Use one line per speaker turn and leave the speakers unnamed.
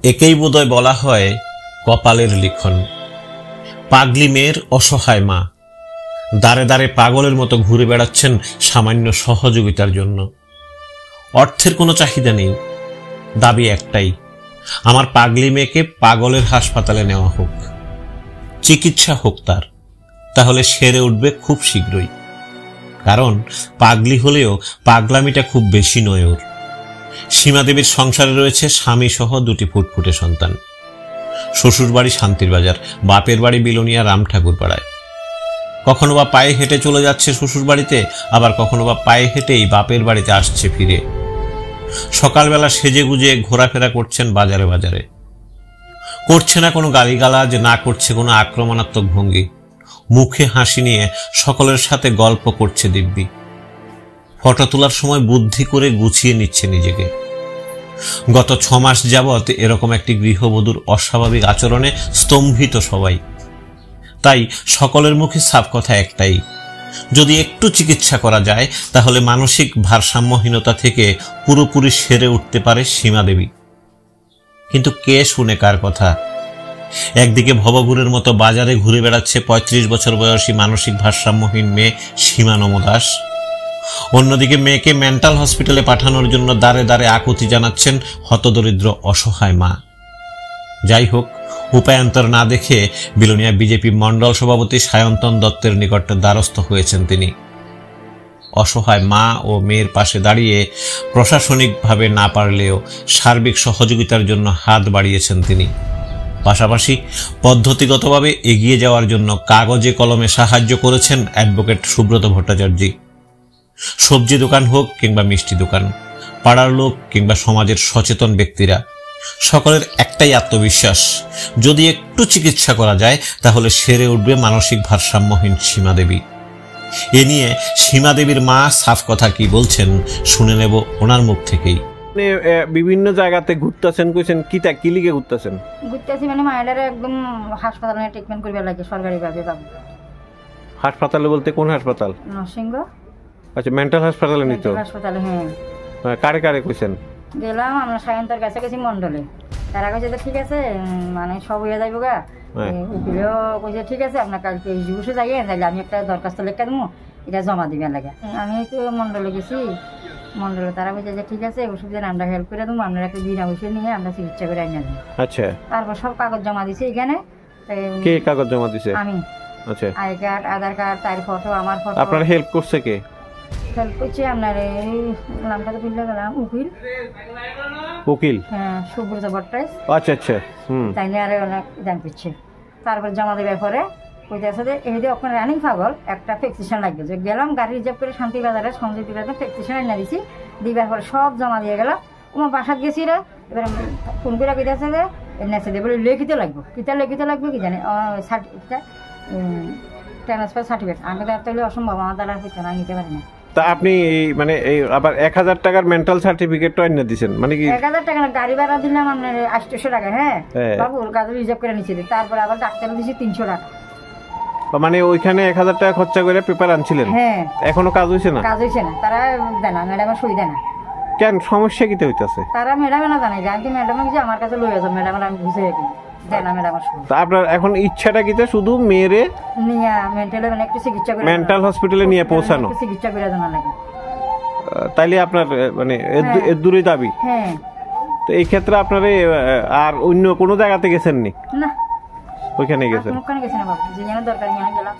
একেই বোধহয় বলা হয় কপালের লিখন। পাগলি মেয়ের অসহায় মা দাঁড়ে দাঁড়ে পাগলের মতো ঘুরে বেড়াচ্ছেন সামান্য সহযোগিতার জন্য। অর্থের কোনো চাহিদা নেই, দাবি একটাই, আমার পাগলি মেয়েকে পাগলের হাসপাতালে নেওয়া হোক, চিকিৎসা হোক তার, তাহলে সেরে উঠবে খুব শীঘ্রই। কারণ পাগলি হলেও পাগলামিটা খুব বেশি নয় ওর। সীমাদেবীর সংসারে রয়েছে স্বামী সহ 2টি ফুটফুটে সন্তান। শ্বশুর বাড়ি শান্তির বাজার, বাপের বাড়ি বিলোনিয়া রাম ঠাকুর পাড়ায়। কখনো বা পায়ে হেঁটে চলে যাচ্ছে শ্বশুর বাড়িতে, আবার কখনো বা পায়ে হেঁটেই বাপের বাড়িতে আসছে ফিরে। সকালবেলা সেজে গুজে ঘোরাফেরা করছেন বাজারে বাজারে। করছে না কোনো গালিগালাজ, না করছে কোনো আক্রমণাত্মক ভঙ্গি। মুখে হাসি নিয়ে সকলের সাথে গল্প করছে দিব্যি। ফটো তোলার সময় বুদ্ধি করে গুছিয়ে নিচ্ছে নিজেকে। গত 6 মাস যাবৎ এরকম একটি গৃহবধূর অস্বাভাবিক আচরণে স্তম্ভিত সবাই। তাই সকলের মুখে সাফ কথা একটাই, যদি একটু চিকিৎসা করা যায় তাহলে মানসিক ভারসাম্যহীনতা থেকে পুরোপুরি সেরে উঠতে পারে সীমাদেবী। কিন্তু কে শুনে কার কথা? একদিকে ভবঘুরের মতো বাজারে ঘুরে বেড়াচ্ছে 35 বছর বয়সী মানসিক ভারসাম্যহীন মেয়ে সীমা নমদাস, অন্যদিকে মেয়েকে মেন্টাল হসপিটালে পাঠানোর জন্য দাঁড়ে দাঁড়ে আকুতি জানাচ্ছেন হতদরিদ্র অসহায় মা। যাই হোক, উপায়ান্তর না দেখে বিলোনিয়া বিজেপি মণ্ডল সভাপতি সায়ন্তন দত্তের নিকট দ্বারস্থ হয়েছেন তিনি। অসহায় মা ও মেয়ের পাশে দাঁড়িয়ে প্রশাসনিকভাবে না পারলেও সার্বিক সহযোগিতার জন্য হাত বাড়িয়েছেন তিনি। পাশাপাশি পদ্ধতিগতভাবে এগিয়ে যাওয়ার জন্য কাগজে কলমে সাহায্য করেছেন অ্যাডভোকেট সুব্রত ভট্টাচার্য। সবজি দোকান হোক কিংবা মিষ্টি দোকান, পাড়ার লোক কিংবা সমাজের সচেতন ব্যক্তিরা, সকলের একটাই আত্মবিশ্বাস, যদি একটু চিকিৎসা করা যায় তাহলে সেরে উঠবে মানসিক ভারসাম্যহীন সীমাদেবী। এ নিয়ে সীমাদেবীর মা সাফ কথা কি বলছেন শুনে নেব ওনার মুখ থেকেই।
বিভিন্ন জায়গাতে ঘুরতেছেন, কইছেন কি লিগে ঘুরতেছেন?
ঘুরতেছি মানে মায়ের একদম হাসপাতালে ট্রিটমেন্ট করবে লাগে সরকারি ভাবে। বাবু
হাসপাতালে বলতে কোন হাসপাতাল?
নরসিংহ।
আচ্ছা, মেন্টাল হাসপাতালে নিত?
হাসপাতালে, হ্যাঁ।
কারে কারে কইছেন?
গেলাম আমরা সায়ন্তর কাছে গেছি মন্ডলে, তারা কইছে যে ঠিক আছে, মানে সব হয়ে যাইব গা। উকিলও কইছে ঠিক আছে আপনার কালকে বসে যাই, তাইলে আমি একটা দরখাস্ত লেখা দেবো, এটা জমা দিবেন লাগে। আমি তো মন্ডলে গেছি, মন্ডলে তারা বলছে যে ঠিক আছে ওষুধের আমরা হেল্প করে দেবো, আপনারা একটা বিনা ওষুধ নিয়ে আমরা চিকিৎসা করে আনিয়ে দেবো।
আচ্ছা,
তারপর সব কাগজ জমা দিছে এখানে।
কে কাগজ জমা দিছে?
আমি।
আচ্ছা,
আই কার্ড, আধার কার্ড, তার ফটো, আমার ফটো।
আপনার হেল্প করছে কে?
হেল্প করছে আপনার এই নামটা তো ভুলে গেলাম, উকিল।
উকিল?
হ্যাঁ, সুব্রত ভট্টাচার্য।
আচ্ছা আচ্ছা,
তাই নিয়ে আরে অনেক দাম করছে। তারপর জমা দেওয়ার পরে কইতেছে যে এই যে ওখানে রানিং পাগল একটা প্রেসক্রিপশন লাগবে, যে গেলাম গাড়ি রিজার্ভ করে শান্তিবাজারে সঞ্জয় বিবাদে প্রেসক্রিপশন এনে দিছি, দিবার পরে সব জমা দিয়ে গেলাম। আমার বাসাত গেছি রে, এবার ফোন করে কইতেছে যে নেছে দিয়ে বলে লিখিত লাগবে। কিতা লিখিত লাগবে কি জানি, সার্টিফিকেট, ট্রান্সফার সার্টিফিকেট। আমি তো তাহলে অসম্ভব, আমার দ্বারা হইতে না, নিতে পারি না।
তা আপনি মানে এই আবার 1000 টাকার মেন্টাল সার্টিফিকেটটা এনে দিয়েছেন, মানে কি?
1000 টাকা না, গাড়ি ভাড়া দিলাম আপনার 800 টাকা। হ্যাঁ বাবু, গাড়ি রিজার্ভ করে নিচ্ছে, তারপরে আবার ডাক্তার দিয়েছি 300 টাকা।
মানে ওইখানে 1000 টাকা খরচা করে পেপার আনছিলেন?
হ্যাঁ।
এখনো কাজ হইছে না?
কাজ হইছে না, তারা দেয় না, ম্যাডামের সই দেয় না।
কেন, সমস্যা কিতে হইতাছে?
তারা ম্যাডামে না জানাই, আমি ম্যাডামে যে আমার কাছে লই আসো, ম্যাডামের আমি বুঝে রাখি, দেয় না ম্যাডামের সই।
তা আপনার এখন ইচ্ছাটা কিতে? শুধু মেয়েরে
নিয়ে মেন্টালে মানে একটু চিকিৎসা করে,
মেন্টাল হসপিটালে নিয়ে পৌঁছানো,
চিকিৎসা করে জানা লাগে।
তাইলে আপনার মানে এর দূরে দাবি?
হ্যাঁ।
তো এই ক্ষেত্রে আপনারে আর অন্য কোনো জায়গাতে গেছেন নি?
না,
ওইখানে গেছেন?
ওখানে গেছি না বাবু, যে যেন দরকার নিয়ে গেলাম।